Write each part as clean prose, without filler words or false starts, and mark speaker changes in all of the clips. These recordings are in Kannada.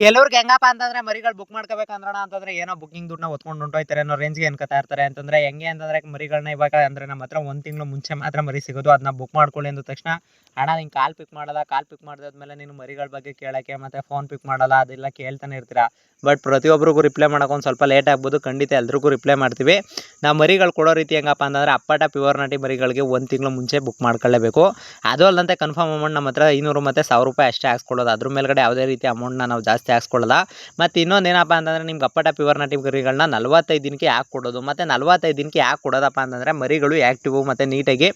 Speaker 1: ಕೆಲವ್ರಿಗೆ ಹೆಂಗಪ್ಪ ಅಂತಂದ್ರೆ ಮರಿಗಳು ಬುಕ್ ಮಾಡ್ಕೋಬೇಕಂದ್ರಣ ಅಂತಂದ್ರೆ ಏನೋ ಬುಕಿಂಗ್ ದುಡ್ಡನ್ನ ಹೊತ್ಕೊಂಡು ಹೊಂಟೋಯ್ತಾರೆ ಅನ್ನೋ ರೇಂಜ್ಗೆ ಅನ್ಕೋತಾ ಇರ್ತಾರೆ. ಅಂತಂದ್ರೆ ಹೆಂಗೆ ಅಂತಂದ್ರೆ ಮರಿಗಳನ್ನ ಇವಾಗ ಅಂದ್ರೆ ನಮ್ಮ ಹತ್ರ 1 ತಿಂಗಳು ಮುಂಚೆ ಮಾತ್ರ ಮರಿ ಸಿಗೋದು. ಅದನ್ನ ಬುಕ್ ಮಾಡ್ಕೊಳ್ಳಿ ಅಂದ ತಕ್ಷಣ ಅಣ್ಣ ನೀನು ಕಾಲ್ ಪಿಕ್ ಮಾಡಲ್ಲ, ಕಾಲ್ ಪಿಕ್ ಮಾಡಿದ್ಮೇಲೆ ನೀನು ಮರಿಗಳ ಬಗ್ಗೆ ಕೇಳೋಕ್ಕೆ ಮತ್ತೆ ಫೋನ್ ಪಿಕ್ ಮಾಡಲ್ಲ ಅದೆಲ್ಲ ಕೇಳ್ತಾನೆ ಇರ್ತೀರಾ. ಬಟ್ ಪ್ರತಿಯೊಬ್ಬರಿಗೂ ರಿಪ್ಲೈ ಮಾಡೋಕೆ ಒಂದು ಸ್ವಲ್ಪ ಲೇಟ್ ಆಗ್ಬೋದು, ಖಂಡಿತ ಎಲ್ರಿಗೂ ರಿಪ್ಲೈ ಮಾಡ್ತೀವಿ. ನಾವು ಮರಿಗಳು ಕೊಡೋ ರೀತಿ ಹೆಂಗಪ್ಪ ಅಂತಂದ್ರೆ ಅಪ್ಪಟ ಪ್ಯೂರ್ ನಾಟಿ ಮರಿಗಳಿಗೆ 1 ತಿಂಗಳು ಮುಂಚೆ ಬುಕ್ ಮಾಡ್ಕೊಳ್ಳೇಬೇಕು. ಅದು ಅಲ್ಲದಂತೆ ಕನ್ಫರ್ಮ್ ಅಮೌಂಟ್ ನಮ್ಮ ಹತ್ರ 500 ಮತ್ತು 1000 ರೂಪಾಯಿ ಅಷ್ಟೇ ಹಾಕ್ಸ್ಕೊಳ್ಳೋದು. ಅದ್ರ ಮೇಲ್ಗಡೆ ಯಾವುದೇ ರೀತಿ ಅಮೌಂಟ್ನ ನಾವು ಜಾಸ್ತಿ ಹಾಕ್ಸ್ಕೊಳ್ಳಲ್ಲ. ಮತ್ತು ಇನ್ನೊಂದು ಏನಪ್ಪ ಅಂತಂದರೆ ನಿಮ್ಗೆ ಅಪ್ಪಟ ಪ್ಯೂರ್ ನಾಟಿ ಮರಿಗಳನ್ನ 45 ದಿನಕ್ಕೆ ಯಾಕೆ ಕೊಡೋದು, ಮತ್ತು 45 ದಿನಕ್ಕೆ ಯಾಕೆ ಕೊಡೋದಪ್ಪ ಅಂತಂದರೆ ಮರಿಗಳು ಆ್ಯಕ್ಟಿವು ಮತ್ತು ನೀಟಾಗಿ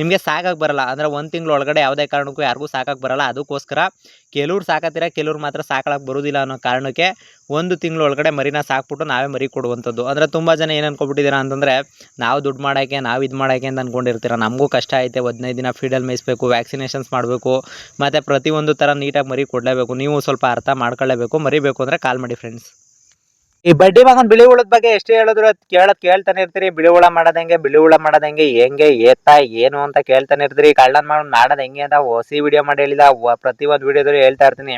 Speaker 1: ನಿಮಗೆ ಸಾಕಕ್ಕೆ ಬರಲ್ಲ. ಅಂದರೆ 1 ತಿಂಗಳು ಒಳಗಡೆ ಯಾವುದೇ ಕಾರಣಕ್ಕೂ ಯಾರಿಗೂ ಸಾಕಕ್ಕೆ ಬರಲ್ಲ. ಅದಕ್ಕೋಸ್ಕರ ಕೆಲವ್ರು ಸಾಕತ್ತೀರ, ಕೆಲವ್ರು ಮಾತ್ರ ಸಾಕಕ್ಕೆ ಬರೋದಿಲ್ಲ ಅನ್ನೋ ಕಾರಣಕ್ಕೆ 1 ತಿಂಗಳು ಒಳಗಡೆ ಮರಿನ ಸಾಕ್ಬಿಟ್ಟು ನಾವೇ ಮರಿ ಕೊಡುವಂಥದ್ದು. ಅಂದರೆ ತುಂಬ ಜನ ಏನು ಅನ್ಕೊಬಿಟ್ಟಿದ್ದೀರಾ ಅಂತಂದರೆ ನಾವು ದುಡ್ಡು ಮಾಡೋಕ್ಕೆ ನಾವು ಇದು ಮಾಡೋಕ್ಕೆ ಅಂತ ಅಂದ್ಕೊಂಡಿರ್ತೀರ. ನಮಗೂ ಕಷ್ಟ ಐತೆ, 15 ದಿನ ಫೀಡಲ್ಲಿ ಮೇಯಿಸಬೇಕು, ವ್ಯಾಕ್ಸಿನೇಷನ್ಸ್ ಮಾಡಬೇಕು, ಮತ್ತು ಪ್ರತಿಯೊಂದು ಥರ ನೀಟಾಗಿ ಮರಿ ಕೊಡಲೇಬೇಕು. ನೀವು ಸ್ವಲ್ಪ ಅರ್ಥ ಮಾಡ್ಕೊಳ್ಳೇಬೇಕು. ಮರಿಬೇಕು ಅಂದರೆ ಕಾಲ್ ಮಾಡಿ ಫ್ರೆಂಡ್ಸ್. ಈ ಬಡ್ಡಿ ಮಗನ ಬಿಳಿ ಹುಳದ ಬಗ್ಗೆ ಎಷ್ಟು ಹೇಳಿದ್ರು ಕೇಳ್ತಾನೆ ಇರ್ತೀರಿ. ಬಿಳಿ ಹುಳ ಮಾಡೋದಂಗೆ, ಬಿಳಿ ಹುಳ ಮಾಡೋದಂಗೆ, ಹೆಂಗೆ ಏತ್ತಾ ಏನು ಅಂತ ಕೇಳ್ತಾನೆ ಇರ್ತೀರಿ. ಕಳ್ಳನ ಮಾಡೋದು ಹೆಂಗೆ ಅಂತ ಹೊಸ ವಿಡಿಯೋ ಮಾಡಿ ಹೇಳಿದ. ಪ್ರತಿಯೊಂದು ವಿಡಿಯೋದಲ್ಲಿ ಹೇಳ್ತಾ ಇರ್ತೀನಿ.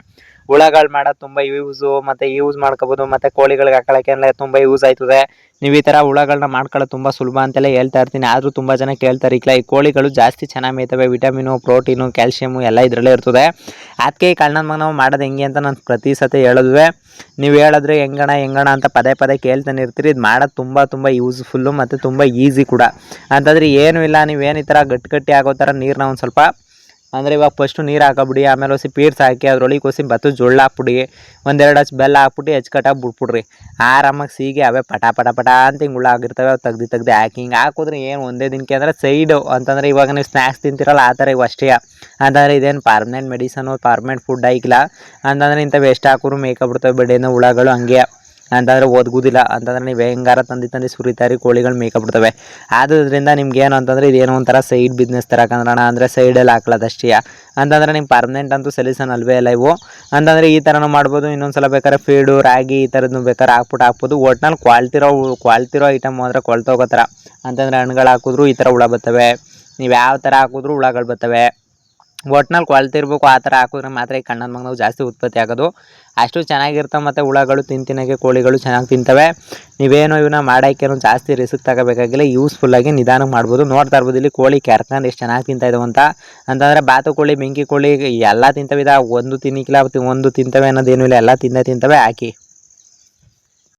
Speaker 1: ಹುಳಗಳು ಮಾಡೋದು ತುಂಬ ಯೂಸು, ಮತ್ತು ಯೂಸ್ ಮಾಡ್ಕೋಬೋದು, ಮತ್ತು ಕೋಳಿಗಳಿಗೆ ಹಾಕೊಳ್ಳೋಕ್ಕೆ ತುಂಬ ಯೂಸ್ ಆಯ್ತದೆ. ನೀವು ಈ ಥರ ಹುಳಗಳನ್ನ ಮಾಡ್ಕೊಳ್ಳೋದು ತುಂಬ ಸುಲಭ ಅಂತೆಲ್ಲ ಹೇಳ್ತಾ ಇರ್ತೀನಿ. ಆದರೂ ತುಂಬ ಜನ ಕೇಳ್ತಾರೆ. ಈ ಕೋಳಿಗಳು ಜಾಸ್ತಿ ಚೆನ್ನಾಗಿ ಮೇಯ್ತವೆ, ವಿಟಮಿನು, ಪ್ರೋಟೀನು, ಕ್ಯಾಲ್ಶಿಯಮು ಎಲ್ಲ ಇದರಲ್ಲೇ ಇರ್ತದೆ. ಅದಕ್ಕೆ ಈ ಕಳ್ಳನ ಮಗನ ಮಾಡೋದು ಹೆಂಗೆ ಅಂತ ನಾನು ಪ್ರತಿ ಸತಿ ಹೇಳಿದ್ವಿ. ನೀವು ಹೇಳಿದ್ರೆ ಹೆಂಗಣ ಅಂತ ಪದೇ ಕೇಳ್ತಾನೆ ಇರ್ತೀರಿ. ಇದು ಮಾಡೋದು ತುಂಬ ಯೂಸ್ಫುಲ್ಲು ಮತ್ತು ತುಂಬ ಈಸಿ ಕೂಡ. ಅಂತಂದರೆ ಏನೂ ಇಲ್ಲ, ನೀವೇನು ಈ ಥರ ಗಟ್ಟಿ ಆಗೋ ಥರ ನೀರನ್ನ ಒಂದು ಸ್ವಲ್ಪ ಅಂದರೆ ಇವಾಗ ಫಸ್ಟು ನೀರು ಹಾಕೊಬಿಡಿ, ಆಮೇಲೆ ಹೊಸಿ ಪೀಡ್ಸ್ ಹಾಕಿ ಅದ್ರೊಳಗೆ ಹೊಸಿ ಭತ್ತದ ಜೋಳ ಹಾಕ್ಬಿಡಿ, 1-2 ಹಚ್ ಬೆಲ್ಲ ಹಾಕ್ಬಿಟ್ಟು ಹೆಚ್ಕಟ್ಟಾಗಿ ಬಿಟ್ಬಿಡ್ರಿ. ಆರಾಮಾಗಿ ಸೀಗೆ ಅವೇ ಪಟ ಅಂತ ಹಿಂಗೆ ಹುಳ ಆಗಿರ್ತವೆ. ಅವು ತೆಗ್ದು ಹಾಕಿ ಹಿಂಗೆ ಹಾಕಿದ್ರೆ ಏನು ಒಂದೇ ದಿನಕ್ಕೆ ಅಂದರೆ ಸೈಡು ಅಂತಂದರೆ ಇವಾಗ ನೀವು ಸ್ನ್ಯಾಕ್ಸ್ ತಿಂತಿರಲ್ಲ ಆ ಥರ ಇವು ಅಷ್ಟೇ. ಅಂತಂದರೆ ಇದೇನು ಪರ್ಮನೆಂಟ್ ಮೆಡಿಸನು, ಪರ್ಮನೆಂಟ್ ಫುಡ್ ಆಗಿಲ್ಲ. ಅಂತಂದರೆ ಇಂಥವು ಎಷ್ಟು ಹಾಕಿದ್ರು ಮೇಯ್ಕೊಬಿಡ್ತವೆ ಬೆಳೆನೋ ಹುಳಗಳು ಹಂಗೆ. ಅಂತಂದರೆ ಒದಗುದಿಲ್ಲ. ಅಂತಂದರೆ ನೀವು ಹೆಂಗಾರ ತಂದು ಸುರಿತಾರಿ ಕೋಳಿಗಳು ಮೇಯ್ಕೊಬಿಡ್ತವೆ. ಆದ್ದರಿಂದ ನಿಮ್ಗೆ ಏನು ಅಂತಂದರೆ ಇದೇನೋ ಒಂಥರ ಸೈಡ್ ಬಿಸ್ನೆಸ್ ಥರ ಕಂದ್ರಣ, ಅಂದರೆ ಸೈಡಲ್ಲಿ ಹಾಕ್ಲೋದು ಅಷ್ಟೇ. ಅಂತಂದರೆ ನಿಮ್ಗೆ ಪರ್ಮನೆಂಟ್ ಅಂತೂ ಸೊಲ್ಯೂಷನ್ ಅಲ್ವೇ ಇಲ್ಲ ಇವು. ಅಂತಂದರೆ ಈ ಥರನೂ ಮಾಡ್ಬೋದು. ಇನ್ನೊಂದು ಸಲ ಬೇಕಾದ್ರೆ ಫೀಡು, ರಾಗಿ ಈ ಥರದ್ದು ಬೇಕಾದ್ರೆ ಹಾಕ್ಬೋದು. ಒಟ್ನಲ್ಲಿ ಕ್ವಾಲ್ತಿರೋ ಐಟಮ್ ಅಂದರೆ ಕೊಳ್ತೋಗೋ ಥರ. ಅಂತಂದರೆ ಹಣ್ಣುಗಳು ಹಾಕಿದ್ರು ಈ ಥರ ಹುಳ ಬರ್ತವೆ, ನೀವು ಯಾವ ಥರ ಹಾಕಿದ್ರು ಹುಳಗಳು ಬರ್ತವೆ. ಒಟ್ನಲ್ಲಿ ಕ್ವಾಲಿಟಿ ಇರಬೇಕು. ಆ ಥರ ಹಾಕಿದ್ರೆ ಮಾತ್ರ ಈ ಕಣ್ಣನ ಮಗನವು ಜಾಸ್ತಿ ಉತ್ಪತ್ತಿ ಆಗೋದು. ಅಷ್ಟು ಚೆನ್ನಾಗಿರ್ತವೆ. ಮತ್ತು ಹುಳಗಳು ತಿನ್ನೋಕ್ಕೆ ಕೋಳಿಗಳು ಚೆನ್ನಾಗಿ ತಿಂತವೆ. ನೀವೇನು ಇವನ್ನ ಮಾಡೋಕ್ಕೇನು ಜಾಸ್ತಿ ರಿಸ್ಕ್ ತಗೋಬೇಕಾಗಿಲ್ಲ. ಯೂಸ್ಫುಲ್ಲಾಗಿ ನಿಧಾನಕ್ಕೆ ಮಾಡ್ಬೋದು. ನೋಡ್ತಾ ಇರ್ಬೋದು ಇಲ್ಲಿ ಕೋಳಿ ಕೆರ್ಕೊಂಡು ಎಷ್ಟು ಚೆನ್ನಾಗಿ ತಿಂತಾಯಿದ್ದಾವೆ ಅಂತ. ಅಂತಂದರೆ ಬಾತುಕೋಳಿ, ಬೆಂಕಿ ಕೋಳಿ ಎಲ್ಲ ತಿಂತವೆ. ಒಂದು ತಿನ್ನಕ್ಕಿಲ್ಲ, ಒಂದು ತಿಂತವೆ ಅನ್ನೋದೇನು ಇಲ್ಲ, ಎಲ್ಲ ತಿಂತವೆ. ಹಾಕಿ